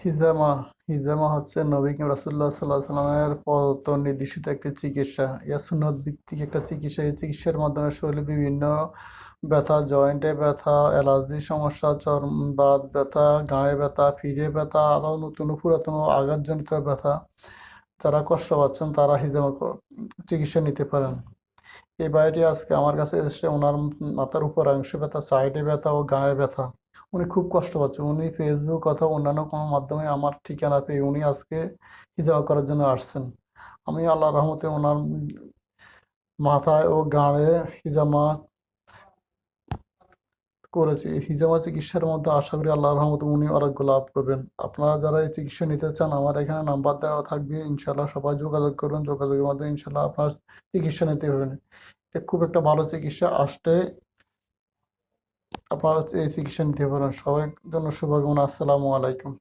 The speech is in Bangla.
হিজামা হিজামা হচ্ছে নবী করিম রাসূলুল্লাহ সাল্লাল্লাহু আলাইহি সাল্লামের প্রদত্ত নির্দেশিত একটি চিকিৎসা। ইয়া সুন্নত ভিত্তিক একটা চিকিৎসা। এই চিকিৎসার মাধ্যমে শরীরে বিভিন্ন ব্যথা, জয়েন্টে ব্যথা, অ্যালার্জি সমস্যা, চর্ম বাত ব্যথা, গাঁয়ে ব্যথা, ফিরে ব্যথা, আরও নতুন পুরাতন আঘাতজনিত ব্যথা, যারা কষ্ট পাচ্ছেন তারা হিজামা চিকিৎসা নিতে পারেন। এই ভাইটি আজকে আমার কাছে এসে ওনার মাথার উপরাংশে ব্যথা, সাইডে ব্যথা ও গায়ে ব্যথা। উনি খুব কষ্ট পাচ্ছে। উনি ফেসবুক অথবা অন্যান্য কোনো মাধ্যমে আমার ঠিকানা পেয়ে উনি আজকে হিজামা করার জন্য আসছেন। আমি আল্লাহর রহমতে ওনার মাথায় ও গাঁড়ে হিজামা করেছি। এই হিজামা চিকিৎসার মধ্যে আশা করি আল্লাহর রহমতে উনি আরোগ্য লাভ করবেন। আপনারা যারা এই চিকিৎসা নিতে চান আমার এখানে নাম্বার দেওয়া থাকবে, ইনশাল্লাহ সবাই যোগাযোগ করবেন। যোগাযোগের মাধ্যমে ইনশাল্লাহ আপনার চিকিৎসা নিতে পারবেন। এটা খুব একটা ভালো চিকিৎসা। আসতে আপনারা এই চিকিৎসা নিতে পারেন। সবার জন্য শুভকামনা। আসসালামু আলাইকুম।